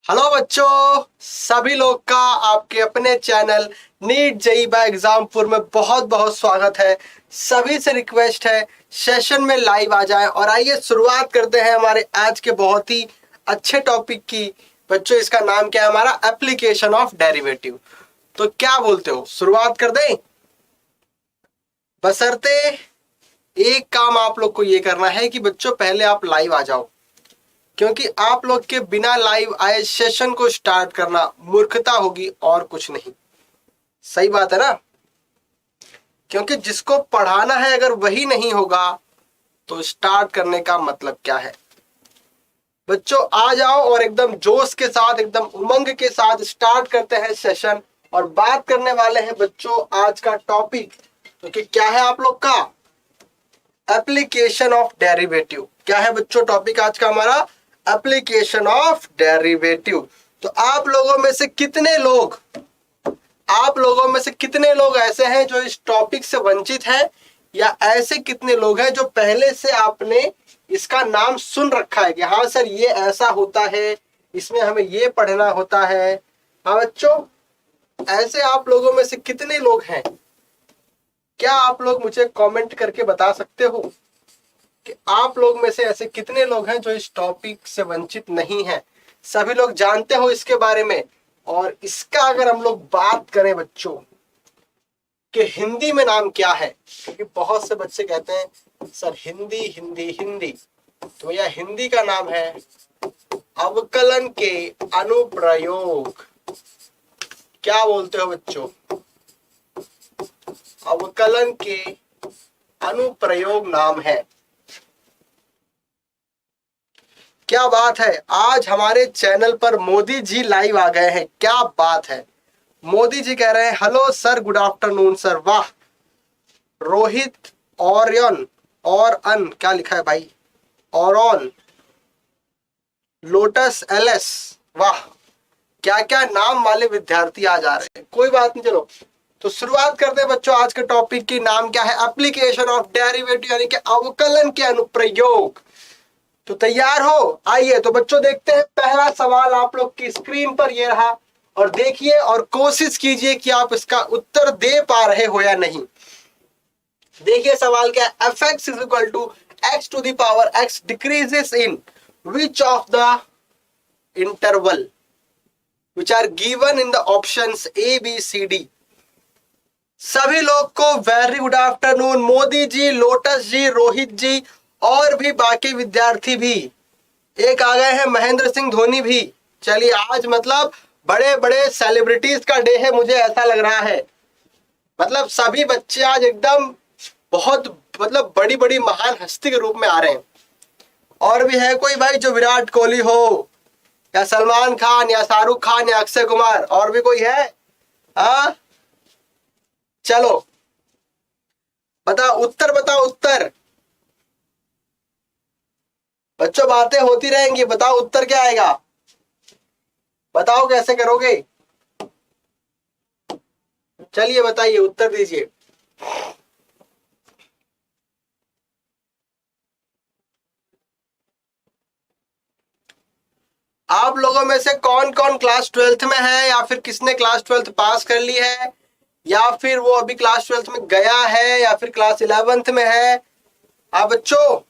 Hello बच्चों, सभी लोग का आपके अपने channel NEET JEE by Exampur में बहुत बहुत स्वागत है। सभी से रिक्वेस्ट है सेशन में लाइव आ जाएं और आइए शुरुआत करते हैं हमारे आज के बहुत ही अच्छे टॉपिक की। बच्चों, इसका नाम क्या है? हमारा एप्लीकेशन ऑफ डेरिवेटिव। तो क्या बोलते हो, शुरुआत कर दें? बशर्ते एक काम आप लोग को ये करना है कि बच्चों पहले आप लाइव आ जाओ, क्योंकि आप लोग के बिना लाइव आए सेशन को स्टार्ट करना मूर्खता होगी और कुछ नहीं। सही बात है ना? क्योंकि जिसको पढ़ाना है अगर वही नहीं होगा तो स्टार्ट करने का मतलब क्या है। बच्चों आ जाओ और एकदम जोश के साथ, एकदम उमंग के साथ स्टार्ट करते हैं सेशन। और बात करने वाले हैं बच्चों आज का टॉपिक, तो कि क्या है आप लोग का एप्लीकेशन ऑफ डेरिवेटिव। क्या है बच्चों टॉपिक आज का हमारा? Application of derivative. तो आप लोगों में से कितने लोग ऐसे हैं जो इस टॉपिक से वंचित हैं, या ऐसे कितने लोग हैं जो पहले से आपने इसका नाम सुन रखा है कि हाँ सर ये ऐसा होता है, इसमें हमें ये पढ़ना होता है। हाँ बच्चों, ऐसे आप लोगों में से कितने लोग हैं? क्या आप लोग मुझे कमेंट करके बता सकते हो कि आप लोग में से ऐसे कितने लोग हैं जो इस टॉपिक से वंचित नहीं हैं? सभी लोग जानते हो इसके बारे में। और इसका अगर हम लोग बात करें बच्चों कि हिंदी में नाम क्या है, क्योंकि बहुत से बच्चे कहते हैं सर हिंदी हिंदी हिंदी, तो यह हिंदी का नाम है अवकलन के अनुप्रयोग। क्या बोलते हो बच्चों? अवकलन के अनुप्रयोग नाम है। क्या बात है, आज हमारे चैनल पर मोदी जी लाइव आ गए हैं। क्या बात है, मोदी जी कह रहे हैं hello sir, good afternoon sir. वाह, रोहित ऑरियन और अन क्या लिखा है भाई, ऑरन लोटस एलएस, वाह क्या क्या नाम वाले विद्यार्थी आज आ रहे हैं। कोई बात नहीं, चलो तो शुरुआत करते हैं बच्चों। आज के टॉपिक की नाम क्या है? एप्लीकेशन ऑफ डेरिवेटिव, यानी कि अवकलन के अनुप्रयोग। तो तैयार हो? आइए तो बच्चों देखते हैं पहला सवाल आप लोग की स्क्रीन पर ये रहा, और देखिए और कोशिश कीजिए कि आप इसका उत्तर दे पा रहे हो या नहीं। देखिए सवाल क्या है? fx is equal to x to the power x decreases in which of the interval which are given in the options A, B, C, D। सभी लोग को very good afternoon. Modi ji, lotus जी, रोहित जी और भी बाकी विद्यार्थी भी एक आ गए हैं, महेंद्र सिंह धोनी भी। चलिए आज मतलब बड़े बड़े सेलिब्रिटीज का डे है, मुझे ऐसा लग रहा है। मतलब सभी बच्चे आज एकदम बहुत मतलब बड़ी बड़ी महान हस्ती के रूप में आ रहे हैं। और भी है कोई भाई जो विराट कोहली हो, या सलमान खान, या शाहरुख खान, या अक्षय कुमार? और भी कोई है? हाँ चलो बताओ उत्तर, बताओ उत्तर। बच्चों बातें होती रहेंगी, बताओ उत्तर क्या आएगा? बताओ कैसे करोगे? चलिए बताइए, उत्तर दीजिए। आप लोगों में से कौन कौन क्लास 12th में है, या फिर किसने क्लास 12th पास कर ली है, या फिर वो अभी क्लास 12th में गया है, या फिर क्लास 11th में है? हाँ बच्चों,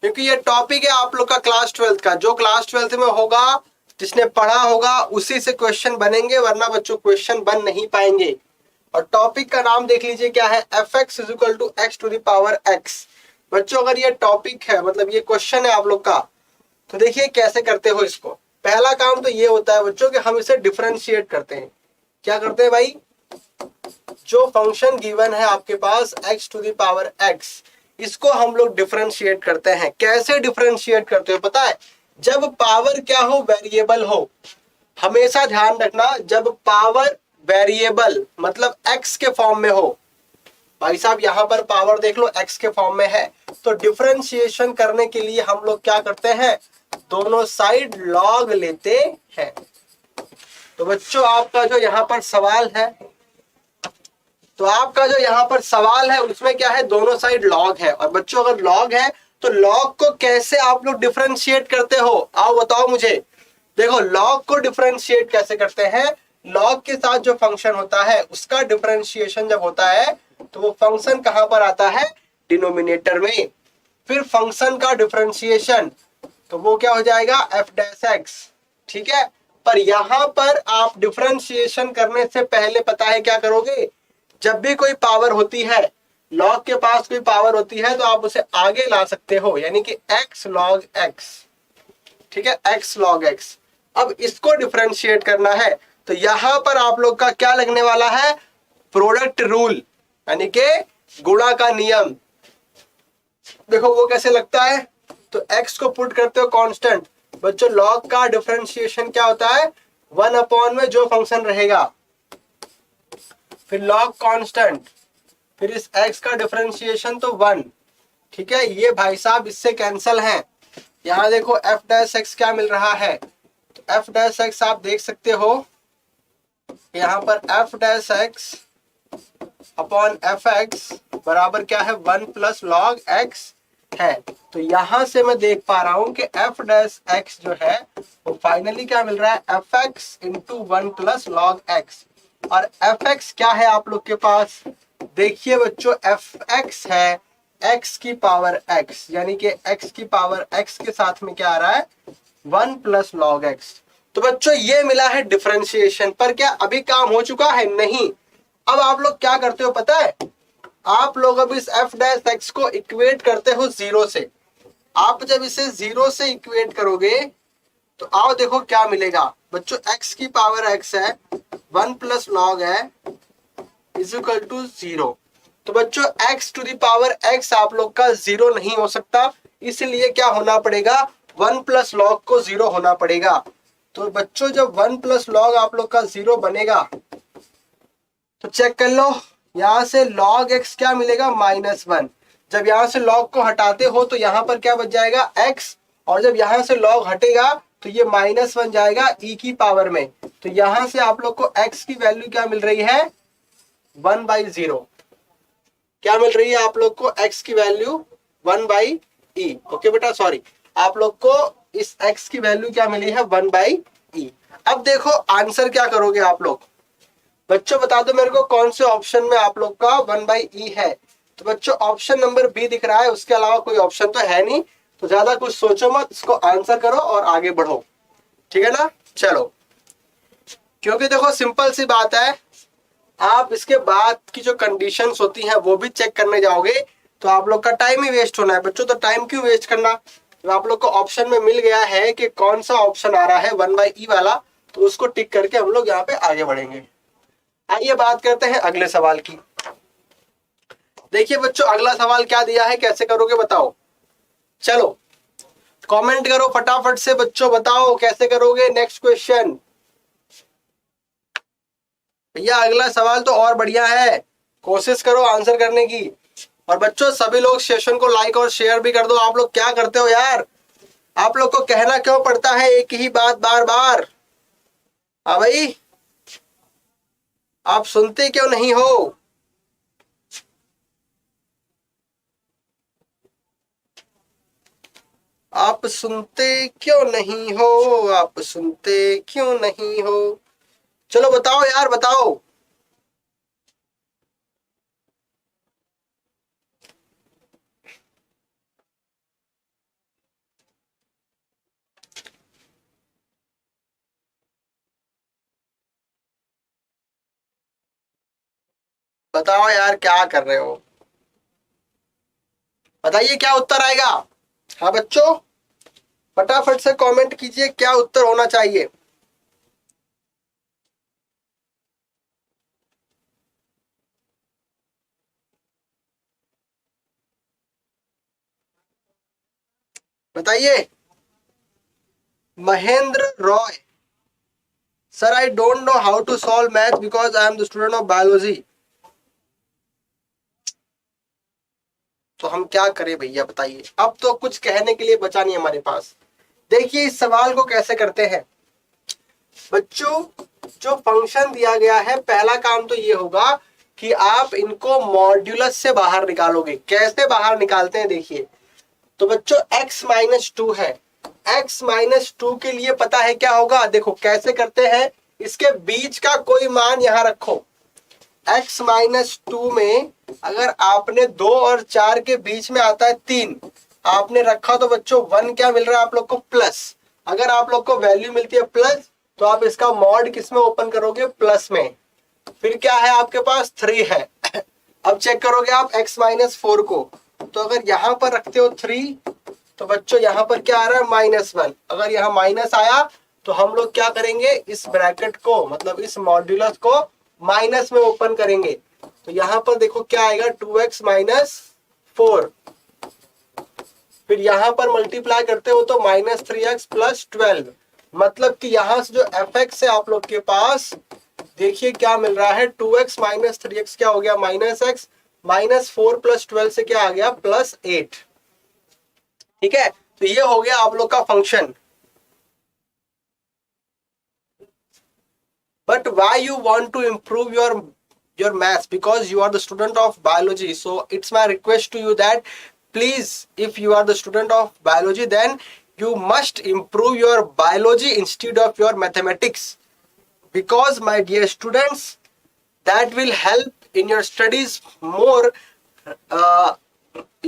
क्योंकि ये टॉपिक है आप लोग का क्लास 12th का। जो क्लास 12th में होगा, जिसने पढ़ा होगा, उसी से क्वेश्चन बनेंगे, वरना बच्चों क्वेश्चन बन नहीं पाएंगे। और टॉपिक का नाम देख लीजिए क्या है? fx is equal to x to the power x। बच्चों अगर ये टॉपिक है, मतलब ये क्वेश्चन है आप लोग का, तो देखिए कैसे करते हो इसको। पहला काम तो ये होता है बच्चों कि हम इसे डिफरेंशिएट करते हैं। क्या करते हैं भाई? जो फंक्शन गिवन है आपके पास x to the power x, इसको हम लोग डिफरेंशिएट करते हैं। कैसे डिफरेंशिएट करते हो पता है? जब पावर क्या हो? वेरिएबल हो। हमेशा ध्यान रखना, जब पावर वेरिएबल मतलब x के फॉर्म में हो। भाई साहब यहाँ पर पावर देख लो x के फॉर्म में है, तो डिफरेंशिएशन करने के लिए हम लोग क्या करते हैं? दोनों साइड लॉग लेते हैं। तो बच्चों आपका जो यहाँ पर सवाल है, उसमें क्या है? दोनों साइड लॉग है। और बच्चों अगर लॉग है तो लॉग को कैसे आप लोग डिफरेंशिएट करते हो? आओ बताओ मुझे। देखो लॉग को डिफरेंशिएट कैसे करते हैं, लॉग के साथ जो फंक्शन होता है उसका डिफरेंशिएशन जब होता है तो वो फंक्शन कहां पर आता है, डिनोमिनेटर में। फिर फंक्शन का डिफरेंशिएशन तो वो क्या हो जाएगा, एफ डैश एक्स। ठीक है, पर यहां पर आप डिफरेंशिएशन करने से पहले पता है क्या करोगे, जब भी कोई पावर होती है, लॉग के पास कोई पावर होती है तो आप उसे आगे ला सकते हो, यानी कि एक्स लॉग एक्स। ठीक है, एक्स लॉग एक्स। अब इसको डिफरेंशिएट करना है तो यहां पर आप लोग का क्या लगने वाला है, प्रोडक्ट रूल, यानी कि गुणा का नियम। देखो वो कैसे लगता है, तो x को पुट करते हो कांस्टेंट। बच्चों log का डिफरेंशिएशन क्या होता है, 1 में जो फंक्शन रहेगा, फिर log कांस्टेंट, फिर इस x का डिफरेंशिएशन तो 1। ठीक है, ये भाई साहब इससे कैंसल है। यहां देखो f डैश x क्या मिल रहा है, तो f डैश x आप देख सकते हो यहां पर f dash x upon F x बराबर क्या है, 1 प्लस लॉग एक्स है। तो यहां से मैं देख पा रहा हूं कि एफ डैश एक्स जो है वो फाइनली क्या मिल रहा है, F x into 1 plus log x. और एफ एक्स क्या है आप लोग के पास, देखिए बच्चों एफ एक्स है एक्स की पावर एक्स, यानी कि एक्स की पावर एक्स के साथ में क्या आ रहा है, 1 प्लस लॉग एक्स। तो बच्चों ये मिला है डिफरेंशिएशन, पर क्या अभी काम हो चुका है, नहीं। अब आप लोग क्या करते हो पता है, आप लोग अब इस f डैश x को इक्वेट करते हो जीरो से। आप जब इसे जीरो से इक्वेट करोगे तो आओ देखो क्या मिलेगा बच्चों, x की पावर x है, 1 प्लस लॉग है इज इक्वल टू 0। तो बच्चों x to the power x आप लोग का 0 नहीं हो सकता, इसलिए क्या होना पड़ेगा, 1 प्लस लॉग को 0 होना पड़ेगा। तो बच्चों जब 1 प्लस लॉग आप लोग का 0 बनेगा तो चेक कर लो, यहां से log x क्या मिलेगा, -1। जब यहां से log को हटाते हो तो यहां पर क्या बच जाएगा, x, और जब यहां से log हटेगा तो ये -1 जाएगा e की पावर में। तो यहां से आप लोग को x की वैल्यू क्या मिल रही है, 1/0। क्या मिल रही है आप लोग को, x की वैल्यू 1/e। ओके बेटा, सॉरी, आप लोग को इस x की वैल्यू क्या मिली है, 1/e। अब देखो आंसर क्या करोगे आप लोग, बच्चों बता दो मेरे को कौन से ऑप्शन में आप लोग का 1/e है। तो बच्चों ऑप्शन नंबर बी दिख रहा है, उसके अलावा कोई ऑप्शन तो है नहीं। तो ज्यादा कुछ सोचो मत, इसको आंसर करो और आगे बढ़ो। ठीक है ना, चलो, क्योंकि देखो सिंपल सी बात है, आप इसके बाद की जो कंडीशंस होती हैं वो भी चेक करने जाओगे तो आप लोग का टाइम ही वेस्ट होना है बच्चों। तो टाइम क्यों वेस्ट करना, तो आप लोग को ऑप्शन में मिल गया है कि कौन सा ऑप्शन आ रहा है 1/e वाला, तो उसको टिक करके हम लोग यहाँ पे आगे बढ़ेंगे। आइए बात करते हैं अगले सवाल की। देखिए बच्चों अगला सवाल क्या दिया है, कैसे करोगे बताओ, चलो कमेंट करो फटाफट से बच्चों, बताओ कैसे करोगे। नेक्स्ट क्वेश्चन, भैया अगला सवाल तो और बढ़िया है, कोशिश करो आंसर करने की। और बच्चों सभी लोग सेशन को लाइक और शेयर भी कर दो। आप लोग क्या करते हो यार, आप लोग को कहना क्यों पड़ता है एक ही बात बार बार, हाँ भाई, आप सुनते क्यों नहीं हो। आप सुनते क्यों नहीं हो, आप सुनते क्यों नहीं हो, चलो बताओ यार बताओ। बताओ यार क्या कर रहे हो, बताइए क्या उत्तर आएगा। हाँ बच्चों फटाफट से कमेंट कीजिए क्या उत्तर होना चाहिए। बताइए। Mahendra Roy, sir I don't know how to solve math because I am the student of biology. तो हम क्या करें भैया बताइए, अब तो कुछ कहने के लिए बचा नहीं हमारे पास। देखिए इस सवाल को कैसे करते हैं बच्चों, जो फंक्शन दिया गया है पहला काम तो ये होगा कि आप इनको मॉड्यूलस से बाहर निकालोगे। कैसे बाहर निकालते हैं देखिए, तो बच्चों x-2 है, x माइनस 2 के लिए पता है क्या होगा, देखो कैसे करते हैं, इसके बीच का कोई मान यहां रखो। x माइनस 2 में अगर आपने 2 और 4 के बीच में आता है 3 आपने रखा, तो बच्चों 1 क्या मिल रहा है आप लोग को, प्लस। अगर आप लोग को वैल्यू मिलती है प्लस तो आप इसका मॉड किस में ओपन करोगे, प्लस में। फिर क्या है आपके पास 3 है। अब चेक करोगे आप x माइनस 4 को, तो अगर यहां पर रखते हो 3 तो बच्चों यहां पर क्या आ रहा है, -1। अगर यहाँ माइनस आया तो हम लोग क्या करेंगे, इस ब्रैकेट को मतलब इस मॉड्यूलस को माइनस में ओपन करेंगे। तो यहां पर देखो क्या आएगा, 2x माइनस 4। फिर यहां पर मल्टीप्लाई करते हो तो -3x प्लस 12। मतलब कि यहां से जो fx है आप लोग के पास, देखिए क्या मिल रहा है, 2x माइनस 3x क्या हो गया, -x, -4 प्लस 12 से क्या आ गया, +8। ठीक है, तो ये हो गया आप लोग का function. But why you want to improve your maths? Because you are the student of biology. So it's my request to you that please, if you are the student of biology, then you must improve your biology instead of your mathematics. Because my dear students, that will help in your studies more.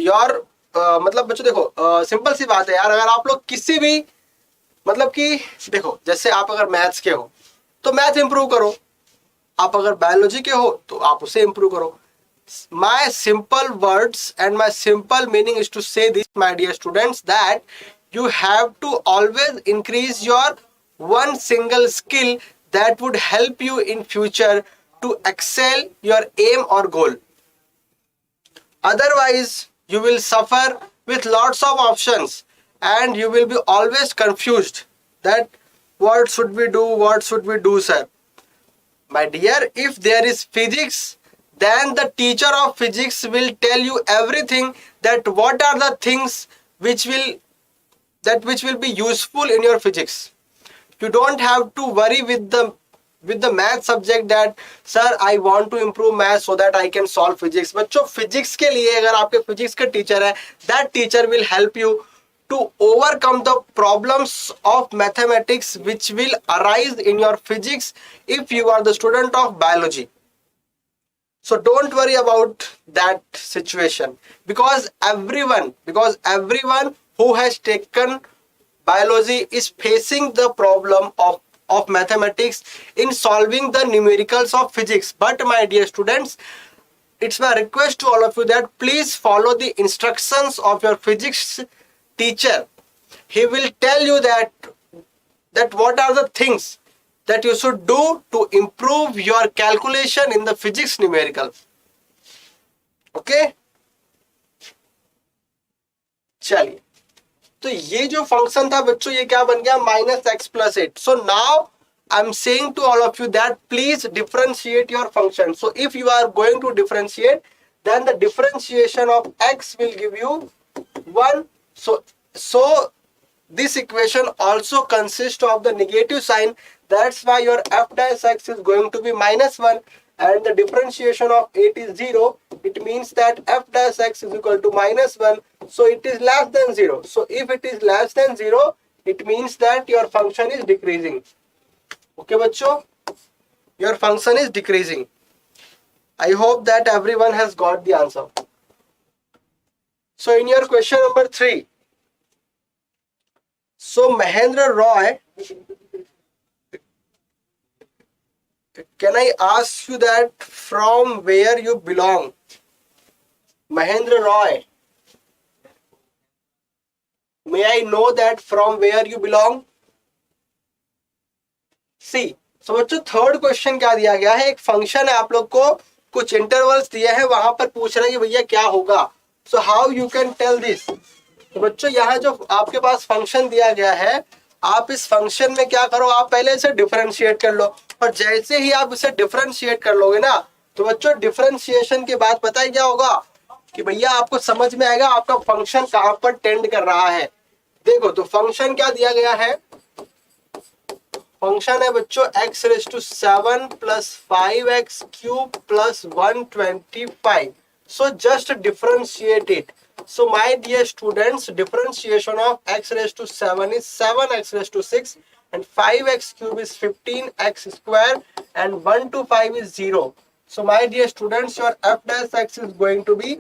your मतलब बच्चों देखो simple सी बात है यार, अगर आप लोग किसी भी मतलब कि देखो, जैसे आप अगर मैथ्स के हो तो मैथ इंप्रूव करो, आप अगर बायोलॉजी के हो तो आप उसे इंप्रूव करो। My simple words and my simple meaning is to say this, my dear students, that you have to always increase your one single skill that would help you in future to excel your aim or goal. Otherwise you will suffer with lots of options and you will be always confused that what should we do, sir. My dear, if there is physics, then the teacher of physics will tell you everything, that what are the things which will be useful in your physics. You don't have to worry with the math subject that sir I want to improve math so that I can solve physics. बच्चों physics के लिए अगर आपके physics के teacher है, that teacher will help you to overcome the problems of mathematics which will arise in your physics if you are the student of biology. So don't worry about that situation, because everyone who has taken biology is facing the problem of mathematics in solving the numericals of physics. But my dear students, it's my request to all of you that please follow the instructions of your physics teacher. He will tell you that what are the things that you should do to improve your calculation in the physics numerical. Okay? चलिए, तो ये जो function था बच्चों, ये क्या बन गया, -x + 8. So now I'm saying to all of you that please differentiate your function. So if you are going to differentiate, then the differentiation of x will give you 1. So this equation also consists of the negative sign. That's why your f dash x is going to be -1, and the differentiation of 8 is 0. It means that f dash x is equal to -1. So it is less than 0. So if it is less than 0, it means that your function is decreasing. Okay, bachcho? Your function is decreasing. I hope that everyone has got the answer. So in your question number 3, so Mahendra Roy, can I ask you that from where you belong? Mahendra Roy, may I know that from where you belong? See, so बच्चों third question क्या दिया गया है, एक function है, आप लोग को कुछ इंटरवल्स दिए हैं, वहां पर पूछ रहे हैं कि भैया क्या होगा. So how you can tell this. तो बच्चों यहाँ जो आपके पास फंक्शन दिया गया है, आप इस फंक्शन में क्या करो, आप पहले इसे डिफरेंशिएट कर लो, और जैसे ही आप इसे डिफरेंशिएट कर लोगे ना, तो बच्चों डिफरेंशिएशन के बाद पता है क्या होगा, कि भैया आपको समझ में आएगा आपका फंक्शन कहां पर टेंड कर रहा है. देखो तो फंक्शन क्या दिया गया है, फंक्शन है बच्चों x⁷ plus 5x³ plus 125. So just differentiate it. So my dear students, differentiation of x raised to 7 is 7x raised to 6 and 5x cube is 15x square and 1 to 5 is 0. So my dear students, your f dash x is going to be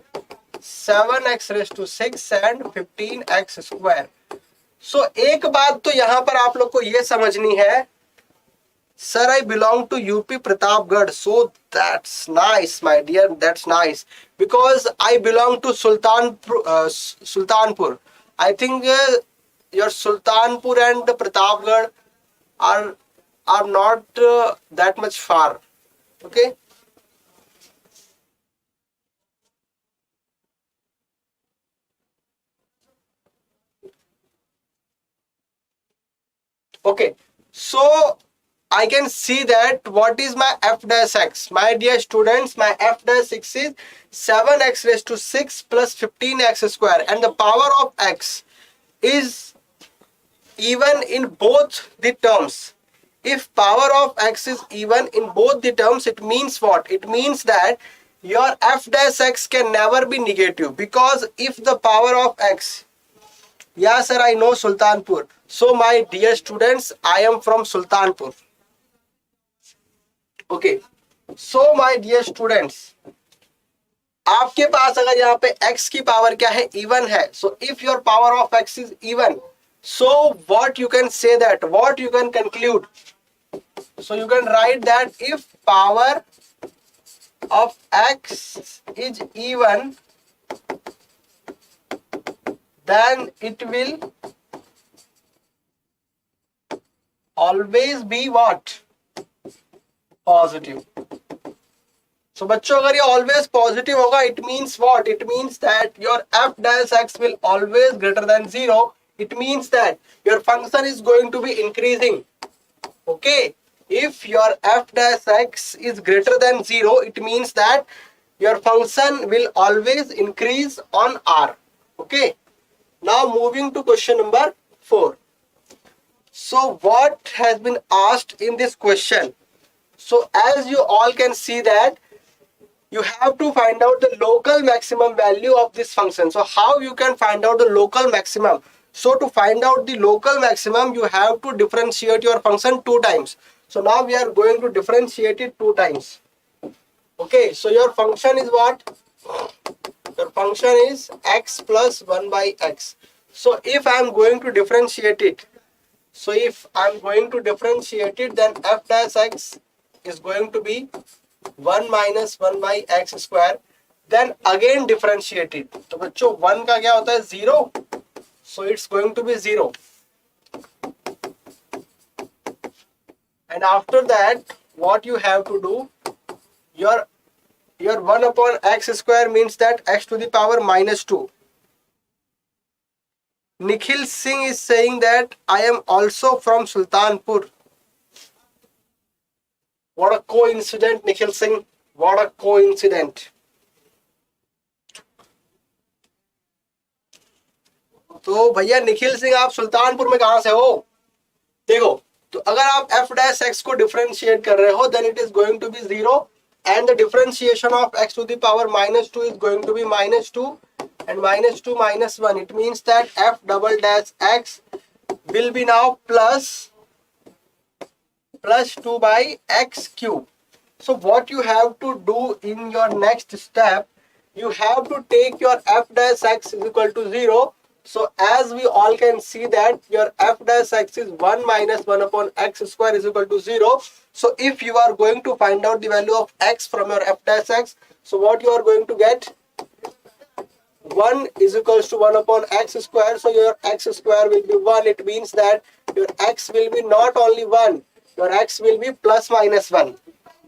7x raised to 6 and 15x square. So एक बात तो यहाँ पर आप लोग को ये समझनी है, Sir, I belong to UP Pratapgarh. So that's nice, my dear. That's nice. Because I belong to Sultanpur. I think your Sultanpur and Pratapgarh are not that much far. Okay. Okay. So I can see that what is my f dash x. My dear students, my f dash x is 7x raised to 6 plus 15x square, and the power of x is even in both the terms. If power of x is even in both the terms, it means what? It means that your f dash x can never be negative, because if the power of x, yeah sir, I know Sultanpur. So my dear students, I am from Sultanpur. Okay, so my dear students, आपके पास अगर यहाँ पे x की power क्या है, even है. So if your power of x is even, so what you can say that, what you can conclude, so you can write that if power of x is even, then it will always be what? Positive. So बच्चों, अगर ये always positive होगा, it means what? It means that your f dash x will always greater than 0. It means that your function is going to be increasing. Okay. If your f dash x is greater than 0, it means that your function will always increase on R. Okay. Now moving to question number 4. So what has been asked in this question? So as you all can see that you have to find out the local maximum value of this function. So how you can find out the local maximum? So to find out the local maximum, you have to differentiate your function 2 times. So now we are going to differentiate it 2 times. Okay, so your function is what? Your function is x plus 1 by x. So if I am going to differentiate it, then f dash x is going to be 1 minus 1 by x square. Then again differentiate it. तो बच्चों 1 का क्या होता है? 0. So it's going to be 0. And after that, what you have to do, your 1 upon x square means that x to the power minus 2. Nikhil Singh is saying that I am also from Sultanpur. What a coincidence, Nikhil Singh. What a coincidence. तो भैया निखिल सिंह, आप सुल्तानपुर में कहां से हो? देखो, तो अगर आप f dash x को डिफरेंशिएट कर रहे हो, then it is going to be 0, and the differentiation of x to the power minus 2 is going to be minus 2, and minus 2 minus 1. It means that f double dash x will be now plus 2 by x cube. So what you have to do in your next step, you have to take your f dash x is equal to 0. So as we all can see that your f dash x is 1 minus 1 upon x square is equal to 0. So if you are going to find out the value of x from your f dash x, so what you are going to get? 1 is equals to 1 upon x square. So your x square will be 1. It means that your x will be not only 1, your x will be plus minus 1.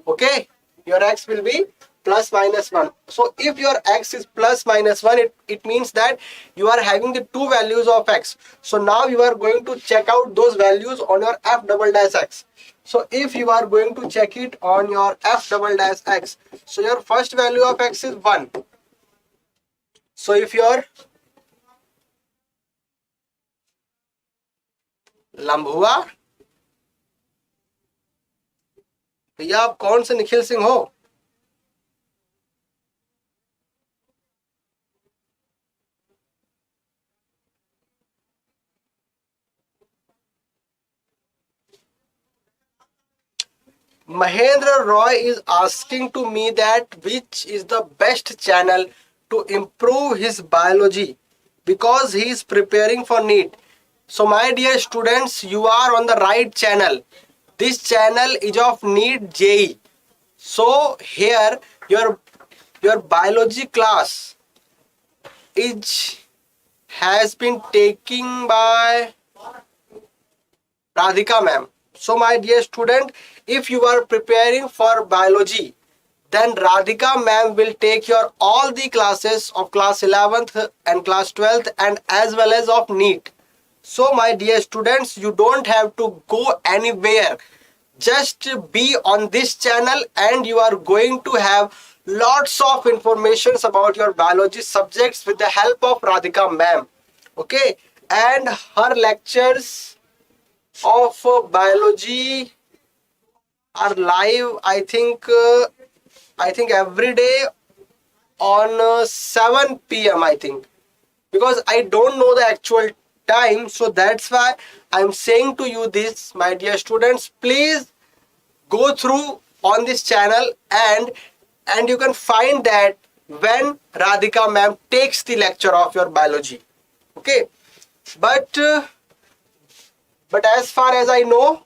Okay, your x will be plus minus 1. So if your x is plus minus 1, it means that you are having the 2 values of x. So now you are going to check out those values on your f double dash x. So if you are going to check it on your f double dash x, so your first value of x is 1. So if your Lambhua, भैया आप कौन से निखिल सिंह हो? Mahendra Roy is asking to me that which is the best channel to improve his biology because he is preparing for NEET. So my dear students, you are on the right channel. This channel is of NEET JEE. So here your biology class is has been taken by Radhika ma'am. So my dear student, if you are preparing for biology, then Radhika ma'am will take your all the classes of class 11th and class 12th and as well as of NEET. So my dear students, you don't have to go anywhere. Just be on this channel and you are going to have lots of informations about your biology subjects with the help of Radhika ma'am. Okay, and her lectures of biology are live. I think every day on 7 p.m. I think, because I don't know the actual time, so that's why I'm saying to you this, my dear students. Please go through on this channel and you can find that when Radhika ma'am takes the lecture of your biology. Okay, but as far as I know,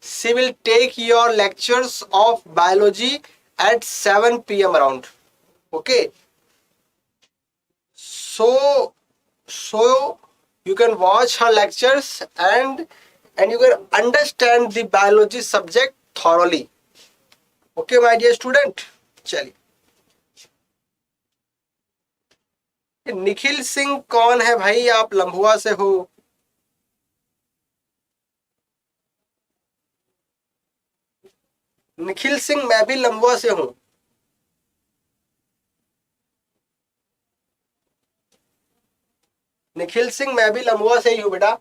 she will take your lectures of biology at 7 p.m. around. Okay, so you can watch her lectures and you can understand the biology subject thoroughly. Okay my dear student, चलिए. निखिल सिंह कौन है भाई? आप लम्हुआ से हो? निखिल सिंह, मैं भी लम्हुआ से हूं. निखिल सिंह, मैं भी लम्हुआ से ही हूं बेटा.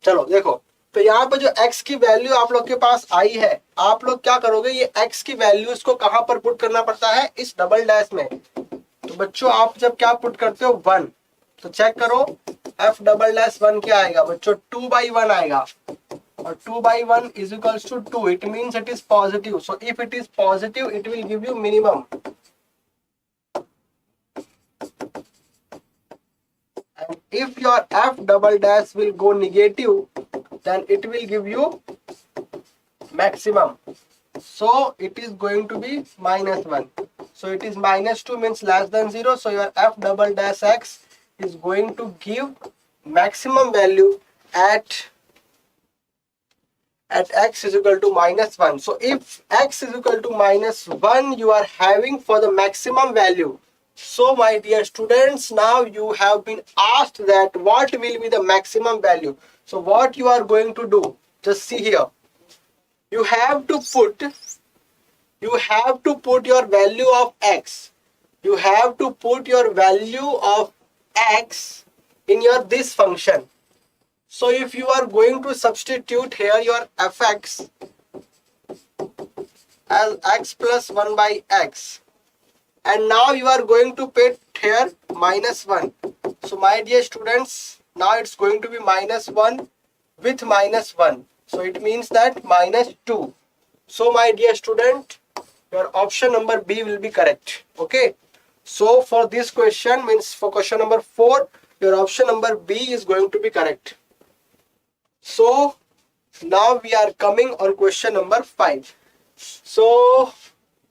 चलो देखो, तो यहाँ पर जो x की वैल्यू आप लोग के पास आई है, आप लोग क्या करोगे, ये x की वैल्यूज को कहां पर पुट करना पड़ता है? इस डबल डैश में. तो बच्चों आप जब क्या पुट करते हो? 1. तो चेक करो f डबल डैश 1 क्या आएगा बच्चों? 2/1 आएगा. और 2/1 is equals to 2. It means it is positive. So if it is positive, it will give you minimum. And if your f double dash will go negative, then it will give you maximum. So it is going to be -1. So it is -2 means less than 0. So your f double dash x is going to give maximum value at x is equal to -1. So if x is equal to -1 you are having for the maximum value. So my dear students, now you have been asked that what will be the maximum value. So what you are going to do, just see here. You have to put your value of x. You have to put your value of x in your this function. So if you are going to substitute here your fx as x plus 1 by x, and now you are going to put here -1. So my dear students, now it's going to be -1 with -1. So it means that -2. So my dear student, your option number B will be correct. Okay. So for this question, means for question number 4, your option number B is going to be correct. So now we are coming on question number 5. So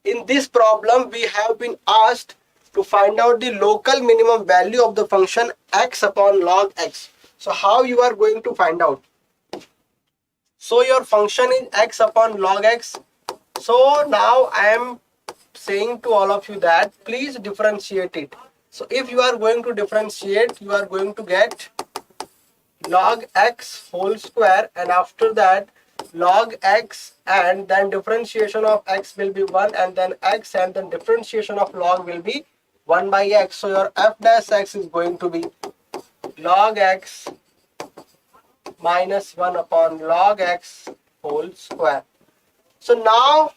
in this problem we have been asked to find out the local minimum value of the function x upon log x. So how you are going to find out? So your function is x upon log x. So now I am saying to all of you that please differentiate it. So if you are going to differentiate, you are going to get log x whole square, and after that log x, and then differentiation of x will be 1, and then x, and then differentiation of log will be 1 by x. So your f dash x is going to be log x minus 1 upon log x whole square. So now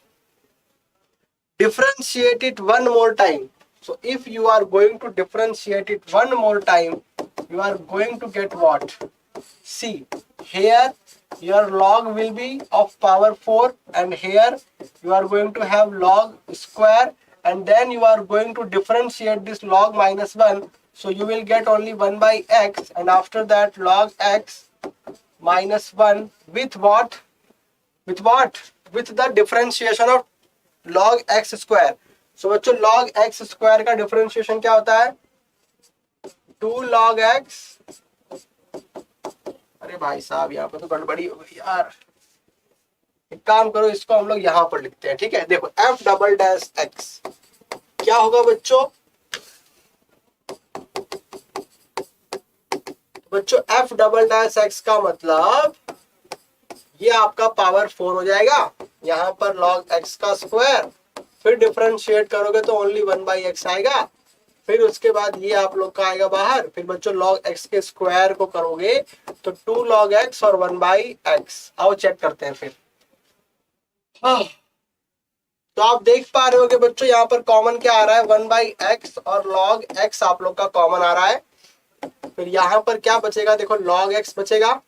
differentiate it one more time. So if you are going to differentiate it one more time, you are going to get what? See, here your log will be of power 4, and here you are going to have log square, and then you are going to differentiate this log minus 1, so you will get only 1 by x, and after that log x minus 1 with what? With what? With the differentiation of log x square. So बच्चों log x square का differentiation क्या होता है? 2 log x, अरे भाई साहब यहाँ पर तो गड़बड़ी हो गई यार, एक काम करो, इसको हम लोग यहाँ पर लिखते हैं, ठीक है। देखो f डबल डैश x क्या होगा बच्चों? बच्चों f डबल डैश x का मतलब ये आपका पावर 4 हो जाएगा, यहाँ पर log x का स्क्वायर, फिर डिफरेंशिएट करोगे तो ओनली 1 बाई एक्स आएगा, फिर उसके बाद ये आप लोग का आएगा बाहर, फिर बच्चों log x के स्क्वायर को करोगे तो 2 log x और 1 बाई एक्स। आओ चेक करते हैं फिर। तो आप देख पा रहे हो कि बच्चों यहाँ पर कॉमन क्या आ रहा है? 1 बाई एक्स और log x आप लोग का कॉमन आ रहा है। फिर यहाँ पर क्या बचेगा? देखो log x बचेगा,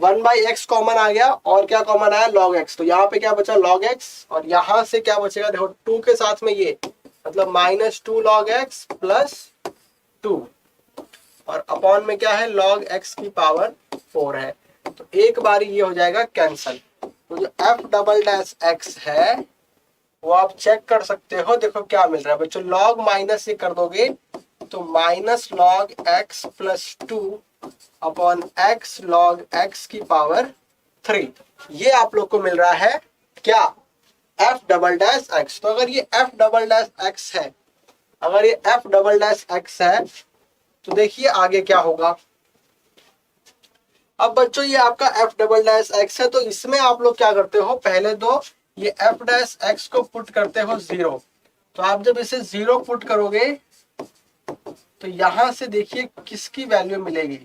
1 बाई एक्स कॉमन आ गया, और क्या कॉमन आया? log x। तो यहाँ पे क्या बचा? log x, और यहाँ से क्या बचेगा? देखो 2 के साथ में ये, मतलब -2 log x प्लस 2, और अपॉन में क्या है? log x की पावर 4 है। तो एक बार ये हो जाएगा कैंसल। तो जो f डबल डैश x है वो आप चेक कर सकते हो। देखो क्या मिल रहा है बच्चों, log माइनस ये कर दोगे तो minus log x plus 2 upon x log x की पावर 3, ये आप लोग को मिल रहा है क्या? f double dash x। तो अगर ये f डबल डैश x है, अगर ये f डबल डैश x है तो देखिए आगे क्या होगा। अब बच्चों ये आपका f डबल डैश x है, तो इसमें आप लोग क्या करते हो? पहले तो ये f डैश x को पुट करते हो 0। तो आप जब इसे 0 पुट करोगे तो यहां से देखिए किसकी वैल्यू मिलेगी,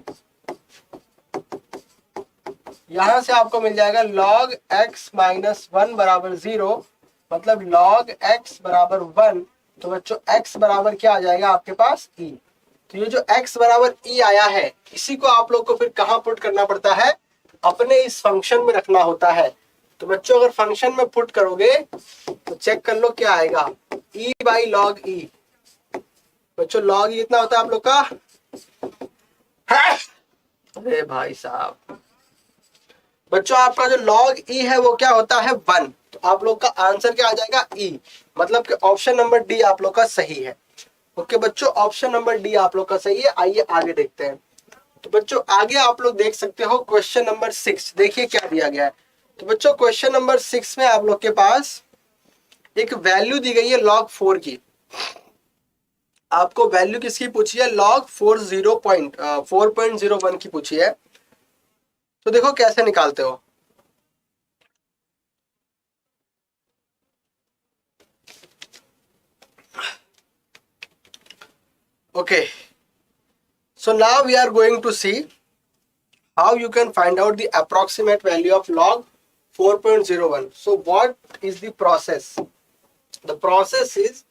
यहां से आपको मिल जाएगा log x माइनस 1 बराबर 0, मतलब log x बराबर 1। तो बच्चों x बराबर क्या आ जाएगा आपके पास? e। तो ये जो x बराबर e आया है, इसी को आप लोग को फिर कहां पुट करना पड़ता है? अपने इस फंक्शन में रखना होता है। तो बच्चों अगर फंक्शन में पुट करोगे तो चेक कर लो क्या आएगा, e बाई log e। बच्चों log e कितना होता है आप लोग का? अरे भाई साहब, बच्चों आपका जो log e है वो क्या होता है? 1। तो आप लोग का आंसर क्या आ जाएगा? e, मतलब कि ऑप्शन नंबर डी आप लोग का सही है। ओके बच्चों, ऑप्शन नंबर डी आप लोग का सही है। आइए आगे देखते हैं। तो बच्चों आगे आप लोग देख सकते हो क्वेश्चन नंबर 6, देखिए क्या दिया गया है। तो बच्चों क्वेश्चन नंबर 6 में आप लोग के पास एक वैल्यू दी गई है log 4 की। आपको वैल्यू किसकी पूछी है? log 4.01 की पूछी है। तो देखो कैसे निकालते हो। Okay, so now we are going to see how you can find out the approximate value of log 4.01. So what is the process? The process is,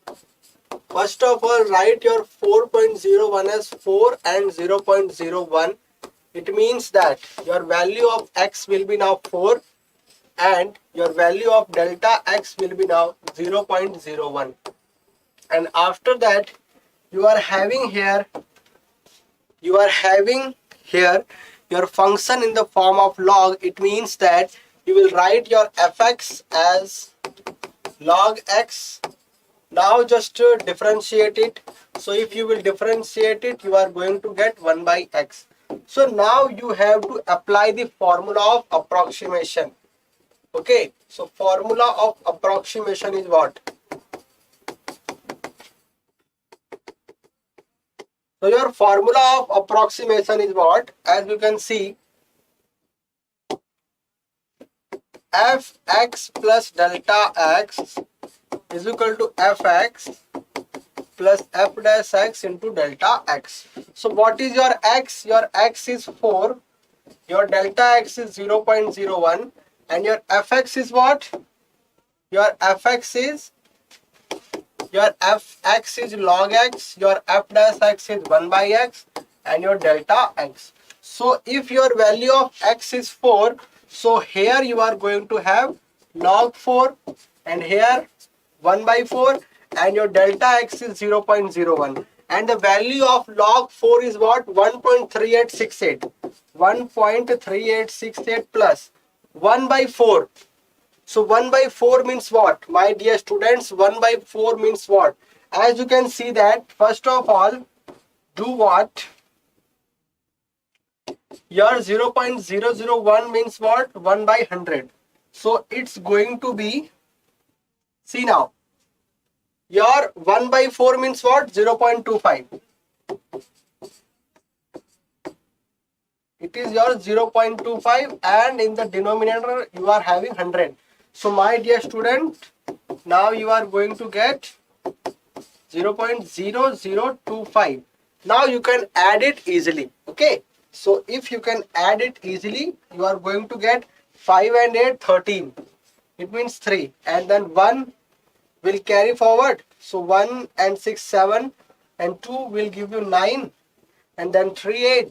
first of all, write your 4.01 as 4 and 0.01. It means that your value of x will be now 4 and your value of delta x will be now 0.01. And after that, you are having here your function in the form of log. It means that you will write your fx as log x. Now just to differentiate it. So if you will differentiate it, you are going to get 1 by x. So now you have to apply the formula of approximation. Okay, so formula of approximation is what? So your formula of approximation is what? As you can see, fx plus delta x is equal to fx plus f dash x into delta x. So what is your x? Your x is 4, your delta x is 0.01, and your fx is what? Your fx is log x, your f dash x is 1 by x, and your delta x. So if your value of x is 4, so here you are going to have log 4 and here 1 by 4 and your delta x is 0.01 and the value of log 4 is what? 1.3868. 1.3868 plus 1 by 4. So 1 by 4 means what? My dear students, 1 by 4 means what? As you can see that, first of all, do what? Your 0.001 means what? 1 by 100. So it's going to be, see now, your 1 by 4 means what? 0.25. It is your 0.25 and in the denominator you are having 100. So my dear student, now you are going to get 0.0025. Now you can add it easily. Okay. So if you can add it easily, you are going to get 5 and 8, 13. It means 3. And then 1 will carry forward. So 1 and 6, 7. And 2 will give you 9. And then 3,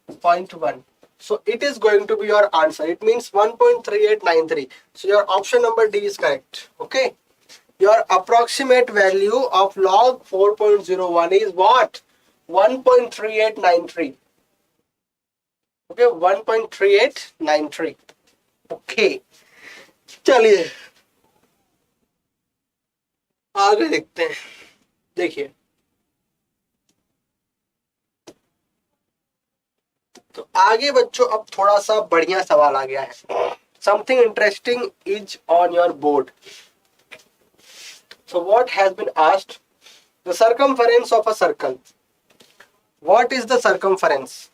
8.1. So it is going to be your answer. It means 1.3893. So your option number D is correct. Okay. Your approximate value of log 4.01 is what? 1.3893. Okay, 1.3893. Okay. चलिए आगे देखते हैं. देखिए तो आगे बच्चों अब थोड़ा सा बढ़िया सवाल आ गया है. Something interesting is on your board. So what has been asked? The circumference of a circle. What is the circumference?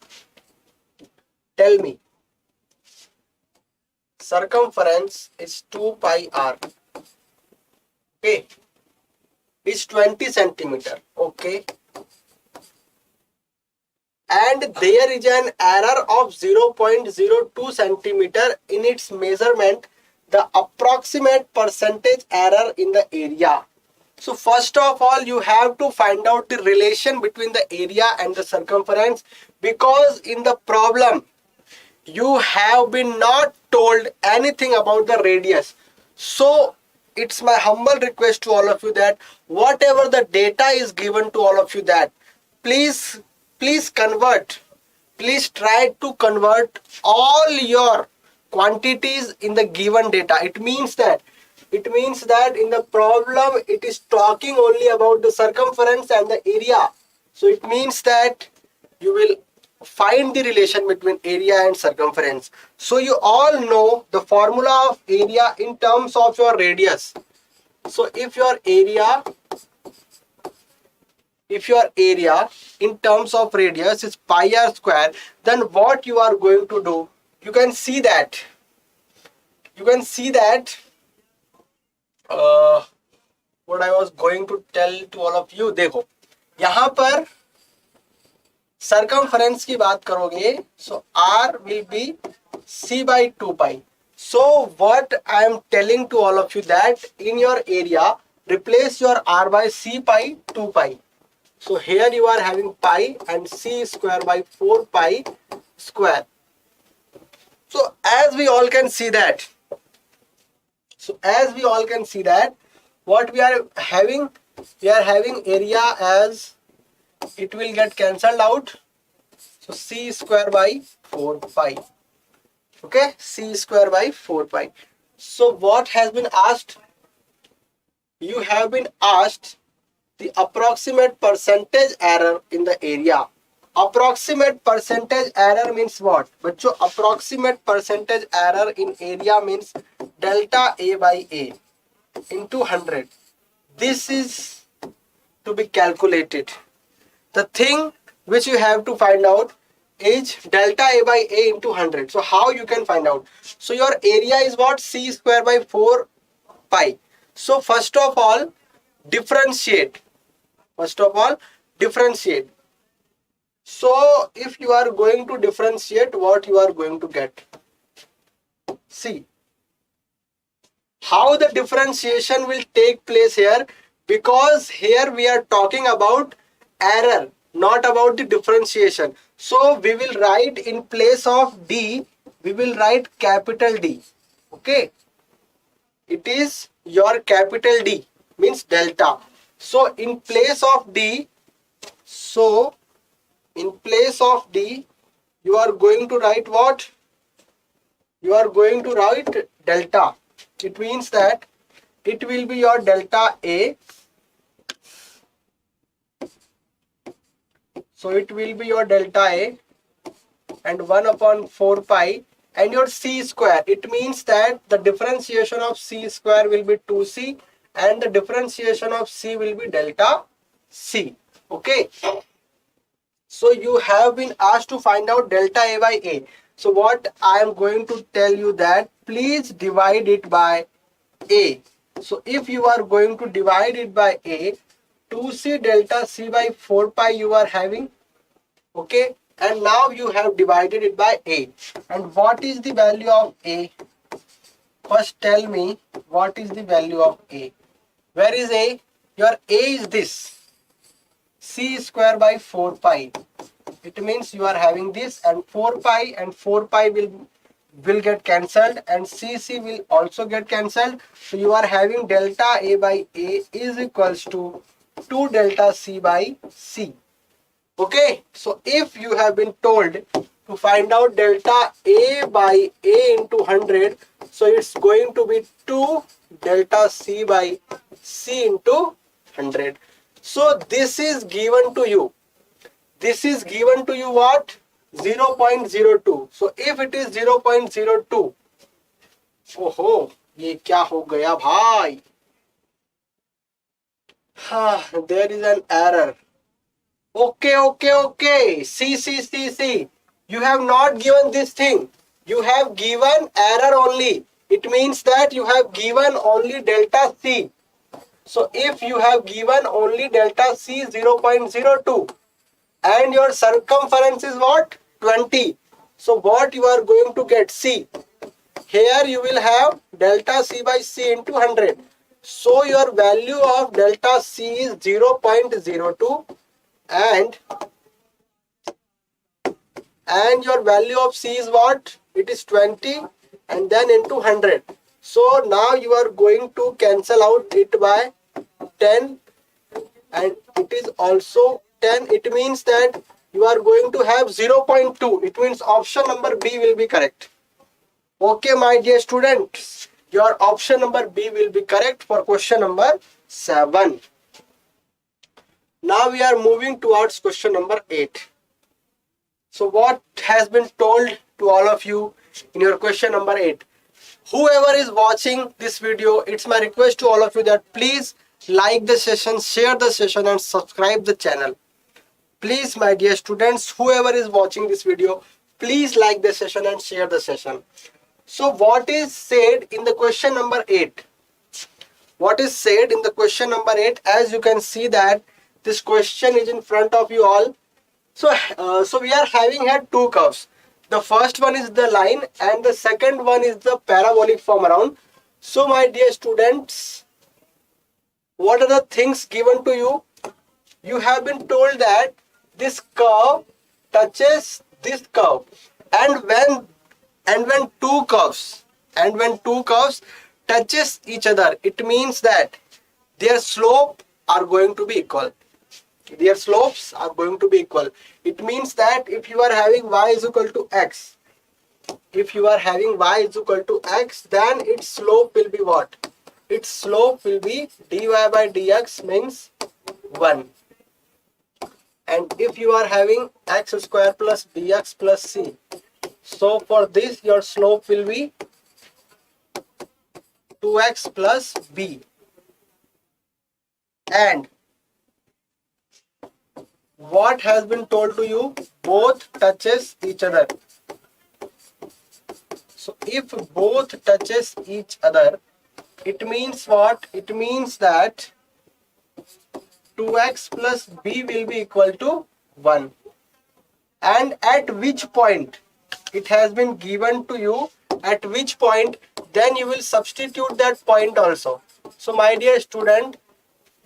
Tell me. Circumference is 2 pi r. Okay. Is 20 centimeter. Okay. And there is an error of 0.02 centimeter in its measurement. The approximate percentage error in the area. So first of all, you have to find out the relation between the area and the circumference, because in the problem you have been not told anything about the radius. So it's my humble request to all of you that whatever the data is given to all of you, that please convert, please try to convert all your quantities in the given data. It means that in the problem it is talking only about the circumference and the area. So it means that you will find the relation between area and circumference. So you all know the formula of area in terms of your radius. So if your area in terms of radius is pi r square, then what you are going to do, you can see that what I was going to tell to all of you. देखो यहाँ पर circumference की बात करोगे, so r will be c by 2 pi. So what I am telling to all of you, that in your area replace your r by c by 2 pi. So here you are having pi and c square by 4 pi square. So as we all can see that, what we are having area as, it will get cancelled out. So c square by 4 pi. Okay, c square by 4 pi. So what has been asked? You have been asked the approximate percentage error in the area. Approximate percentage error means what? बच्चों, approximate percentage error in area means delta A by A into 100. This is to be calculated. The thing which you have to find out is delta A by A into 100. So how you can find out? So your area is what? C square by 4 pi. So first of all, differentiate. So if you are going to differentiate, what you are going to get? See how the differentiation will take place here, because here we are talking about error. not about the differentiation. So we will write in place of D, we will write capital D. Okay, it is your capital D, means delta. So in place of D, so in place of D, you are going to write what? You are going to write delta. It means that it will be your delta A. So it will be your delta A and 1 upon 4 pi and your C square. It means that the differentiation of C square will be 2C and the differentiation of C will be delta C. Okay. So you have been asked to find out delta A by A. So what I am going to tell you that please divide it by A. So if you are going to divide it by A, 2C delta C by 4 pi you are having. Okay. And now you have divided it by A. And what is the value of A? First tell me what is the value of A. Where is A? Your A is this. C square by 4 pi. It means you are having this and 4 pi will get cancelled and CC will also get cancelled. So you are having delta A by A is equals to 2 delta C by C. Okay, so if you have been told to find out delta A by A into 100, so it's going to be 2 delta C by C into 100. So this is given to you. This is given to you what? 0.02. So if it is 0.02, ओहो ये क्या हो गया भाई? There is an error. Okay. See. You have not given this thing. You have given error only. It means that you have given only delta C. So if you have given only delta C 0.02 and your circumference is what? 20. So what you are going to get? C. Here you will have delta C by C into 100. So your value of delta C is 0.02 and your value of C is what? It is 20 and then into 100. So now you are going to cancel out it by 10 and it is also 10. It means that you are going to have 0.2. It means option number B will be correct. Okay, my dear students, your option number B will be correct for question number 7. Now we are moving towards question number 8. So what has been told to all of you in your question number 8? Whoever is watching this video, it's my request to all of you that please like the session, share the session and subscribe the channel. Please, my dear students, whoever is watching this video, please like the session and share the session. So what is said in the question number 8? What is said in the question number 8? As you can see that this question is in front of you all. So we are having here two curves. The first one is the line and the second one is the parabolic form around. So my dear students, what are the things given to you? You have been told that this curve touches this curve, and when two curves touches each other, it means that their slope are going to be equal. Their slopes are going to be equal. It means that if you are having y is equal to x, then its slope will be what? Its slope will be dy by dx means 1. And if you are having x square plus bx plus c, so for this your slope will be 2x plus b. And what has been told to you? Both touches each other. So if both touches each other, it means what? It means that 2x plus b will be equal to 1. And at which point? It has been given to you at which point, then you will substitute that point also. So my dear student,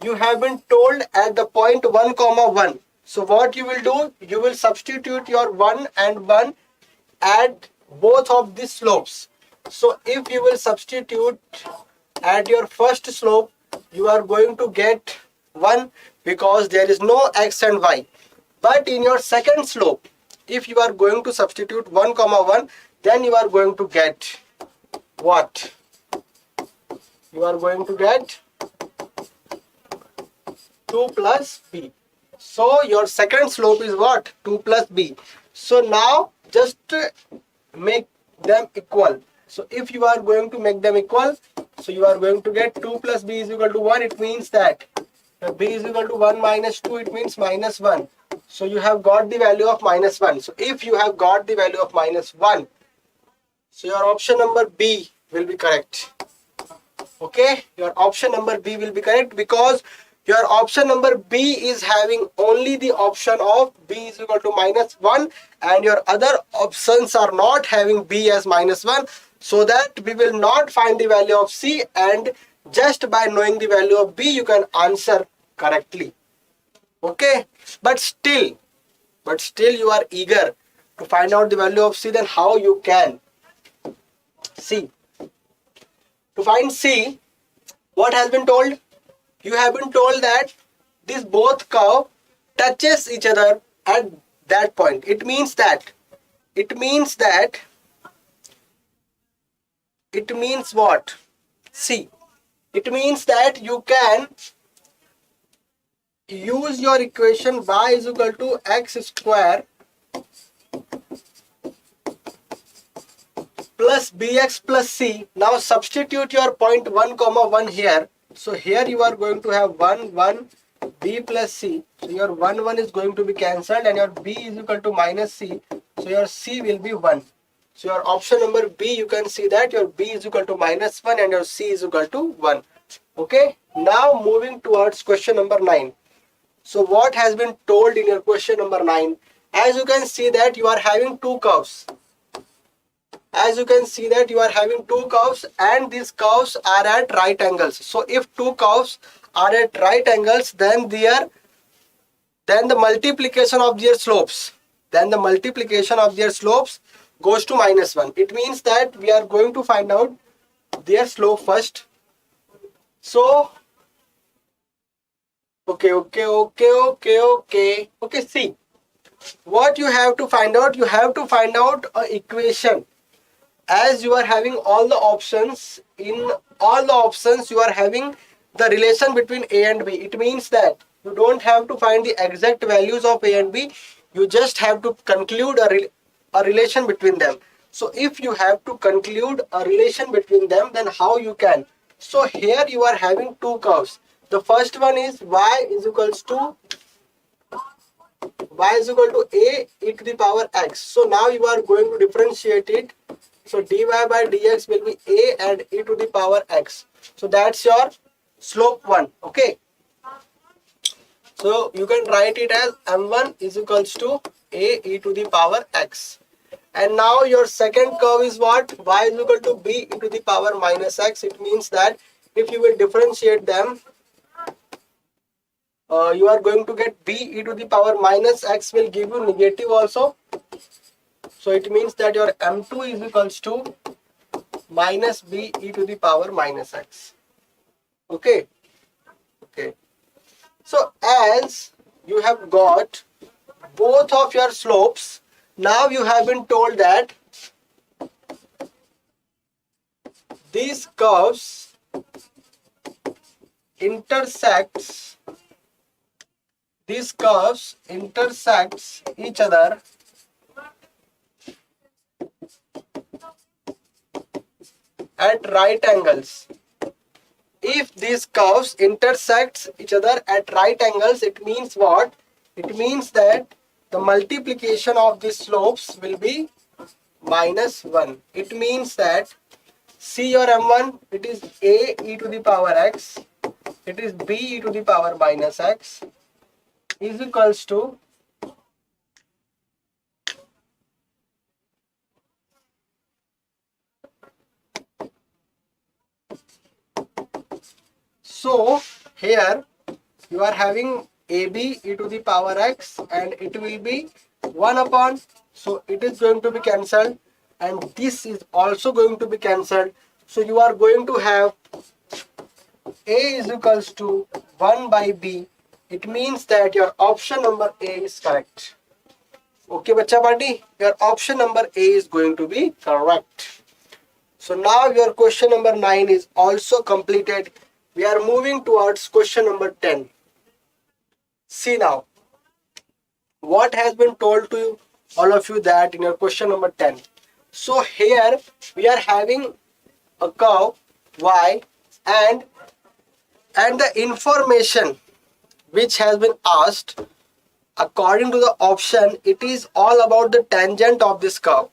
you have been told at the point 1, 1. So what you will do, you will substitute your 1 and 1 at both of these slopes. So if you will substitute at your first slope, you are going to get 1 because there is no x and y. But in your second slope, if you are going to substitute 1 comma 1, then you are going to get what? You are going to get 2 plus b. So your second slope is what? 2 plus b. So now just make them equal. So if you are going to make them equal, so you are going to get 2 plus b is equal to 1. It means that b is equal to 1 minus 2. It means minus 1. So you have got the value of minus 1. So if you have got the value of minus 1, so your option number B will be correct. Okay, your option number B will be correct because your option number B is having only the option of b is equal to minus 1 and your other options are not having b as minus 1, so that we will not find the value of C, and just by knowing the value of B you can answer correctly. Okay, but still you are eager to find out the value of C, then how you can? C. To find C, what has been told? You have been told that this both curve touches each other at that point. It means what? See, it means that you can use your equation y is equal to x square plus bx plus c. Now substitute your point 1 comma 1 here. So here you are going to have 1 1 b plus c. So your 1 1 is going to be cancelled and your b is equal to minus c. So your c will be 1. So your option number B, you can see that your b is equal to minus 1 and your c is equal to 1. Okay. Now moving towards question number 9. So what has been told in your question number 9? As you can see that you are having two curves. As you can see that you are having two curves and these curves are at right angles. So if two curves are at right angles, then the multiplication of their slopes, goes to minus 1. It means that we are going to find out their slope first. So okay, see what you have to find out. You have to find out an equation. As you are having all the options, in all the options you are having the relation between a and b. It means that you don't have to find the exact values of a and b, you just have to conclude a relation between them. So if you have to conclude a relation between them, then how you can? So here you are having two curves. The first one is y is equals to a e to the power x. So now you are going to differentiate it. So dy by dx will be a and e to the power x. So that's your slope 1. Okay. So you can write it as m1 is equals to a e to the power x. And now your second curve is what? Y is equal to b e to the power minus x. It means that if you will differentiate them, you are going to get b e to the power minus x will give you negative also. So it means that your m2 is equals to minus b e to the power minus x. Okay. So as you have got both of your slopes, now you have been told that these curves intersects each other at right angles. If these curves intersect each other at right angles, it means what? It means that the multiplication of these slopes will be minus 1. It means that see your m1, it is a e to the power x, it is b e to the power minus x is equals to so here you are having AB e to the power x and it will be 1 upon, so it is going to be cancelled and this is also going to be cancelled. So you are going to have A is equals to 1 by B. It means that your option number A is correct. Okay, bacha party, your option number A is going to be correct. So now your question number 9 is also completed. We are moving towards question number 10. See now, what has been told to you, all of you, that in your question number 10. So here we are having a curve y and the information which has been asked according to the option, it is all about the tangent of this curve.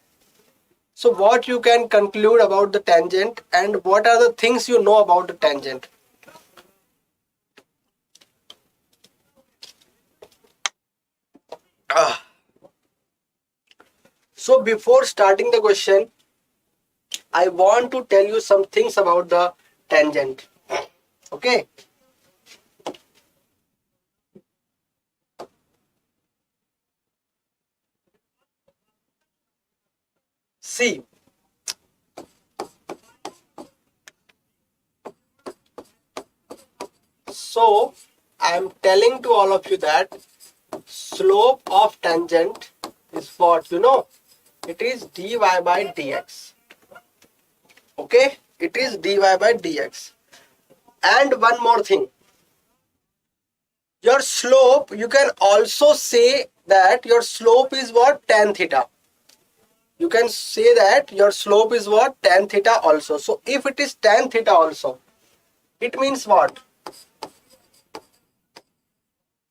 So what you can conclude about the tangent and what are the things you know about the tangent? So before starting the question, I want to tell you some things about the tangent. Okay. See, so I am telling to all of you that slope of tangent is what you know. It is dy by dx. Okay, it is dy by dx. And one more thing, your slope, you can also say that your slope is what? Tan theta. You can say that your slope is what? Tan theta also. So if it is tan theta also, it means what?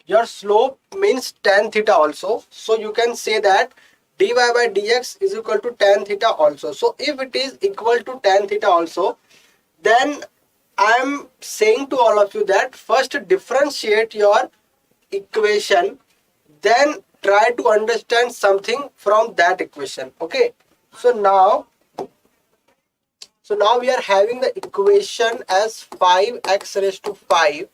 Your slope means tan theta also. So you can say that dy by dx is equal to tan theta also. So if it is equal to tan theta also, then I am saying to all of you that first differentiate your equation, then try to understand something from that equation. Okay, so now we are having the equation as 5x raised to 5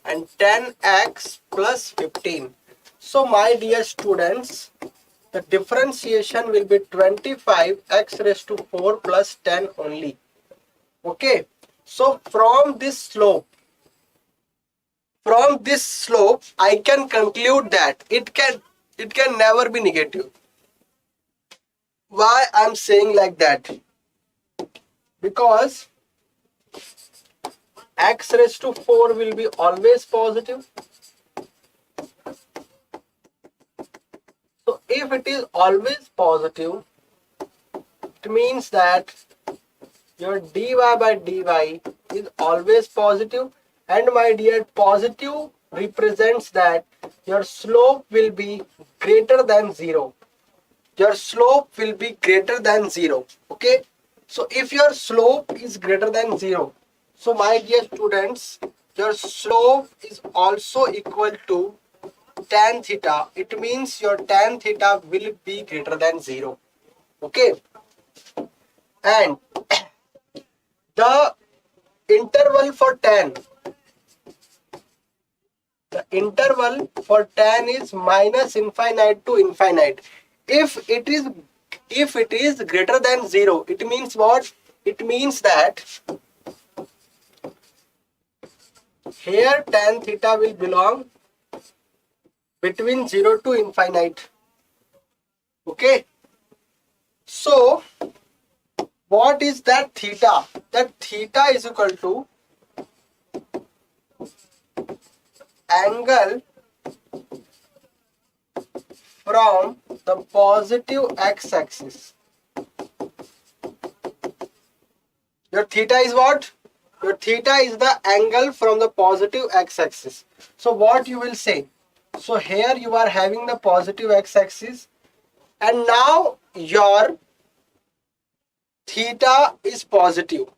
and 10x plus 15. So my dear students, the differentiation will be 25x raised to 4 plus 10 only. Okay, so from this slope I can conclude that it can never be negative. Why I'm saying like that? Because x raised to 4 will be always positive. So if it is always positive, it means that your dy by dy is always positive, and my dear, positive represents that your slope will be greater than 0. Your slope will be greater than 0. Okay, so if your slope is greater than 0, so my dear students, your slope is also equal to tan theta. It means your tan theta will be greater than 0. Okay, and the interval for tan, is minus infinite to infinite. If it is greater than 0, it means what? It means that here tan theta will belong between 0 to infinite. Okay, so what is that theta? That theta is equal to angle from the positive x-axis. Your theta is what? Your theta is the angle from the positive x-axis. So what you will say? So here you are having the positive x-axis, and now your theta is positive.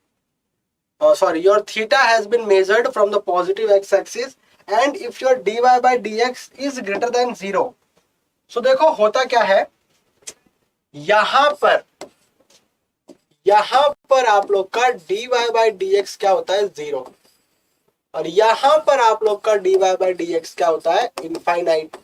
Your theta has been measured from the positive x-axis, and if your dy by dx is greater than 0, so देखो होता क्या है, यहाँ पर आप लोग का dy by dx क्या होता है? 0. और यहां पर आप लोग का dy बाई dx क्या होता है, इनफाइनाइट।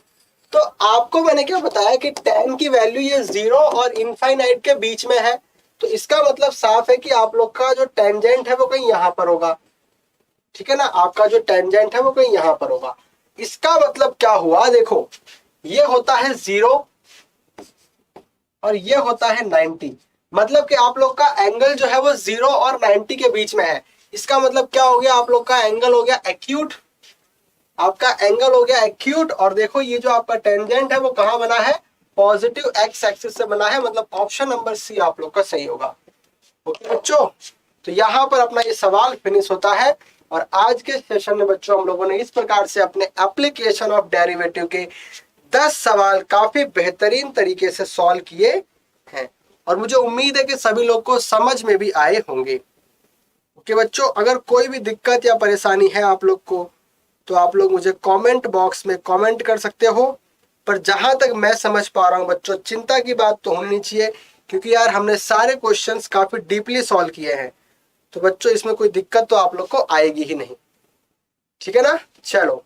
तो आपको मैंने क्या बताया कि tan की वैल्यू ये 0 और इनफाइनाइट के बीच में है, तो इसका मतलब साफ है कि आप लोग का जो टेंजेंट है वो कहीं यहां पर होगा, ठीक है ना, आपका जो टेंजेंट है वो कहीं यहां पर होगा। इसका मतलब क्या हुआ, देखो ये होता है 0 और ये होता है 90, मतलब कि आप लोग का एंगल जो है वो 0 और 90 के बीच में है। इसका मतलब क्या हो गया, आप लोग का एंगल हो गया एक्यूट, आपका एंगल हो गया एक्यूट। और देखो ये जो आपका टेंजेंट है वो कहां बना है, पॉजिटिव एक्स एक्सिस से बना है, मतलब ऑप्शन नंबर सी आप लोग का सही होगा। ओके बच्चों, तो यहां पर अपना ये सवाल फिनिश होता है। और आज के सेशन में बच्चों हम लोगों ने इस प्रकार से अपने एप्लीकेशन ऑफ डेरिवेटिव के 10 सवाल काफी बेहतरीन तरीके से सॉल्व किए हैं, और मुझे उम्मीद है कि सभी लोग को समझ में भी आए होंगे। ओके बच्चों, अगर कोई भी दिक्कत या परेशानी है आप लोग को, तो आप लोग मुझे कमेंट बॉक्स में कमेंट कर सकते हो। पर जहां तक मैं समझ पा रहा हूं बच्चों, चिंता की बात तो होनी नहीं चाहिए, क्योंकि यार हमने सारे क्वेश्चंस काफी डीपली सॉल्व किए हैं। तो बच्चों इसमें कोई दिक्कत तो आप लोग को आएगी ही नहीं, ठीक है ना। चलो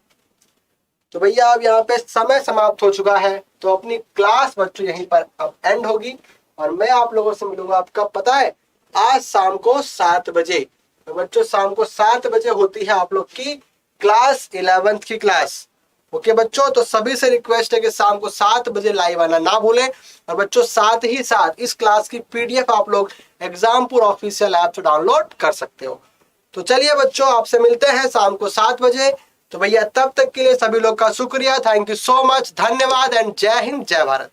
तो भैया अब यहाँ पे समय समाप्त हो चुका है, तो अपनी क्लास बच्चों यहीं पर अब एंड होगी, और मैं आप लोगों से मिलूंगा आपका पता है आज शाम को 7 बजे। तो बच्चों शाम को 7 बजे होती है आप लोग की क्लास 11th की क्लास। ओके बच्चों, तो सभी से रिक्वेस्ट है कि शाम को 7 बजे लाइव आना ना भूलें। और बच्चों साथ ही साथ इस क्लास की पीडीएफ आप लोग एग्जामपुर ऑफिशियल ऐप से डाउनलोड कर सकते हो। तो चलिए बच्चों, आपसे मिलते हैं शाम को 7 बजे। तो भैया तब तक के लिए सभी लोग का शुक्रिया, थैंक यू सो मच, धन्यवाद एंड जय हिंद जय भारत।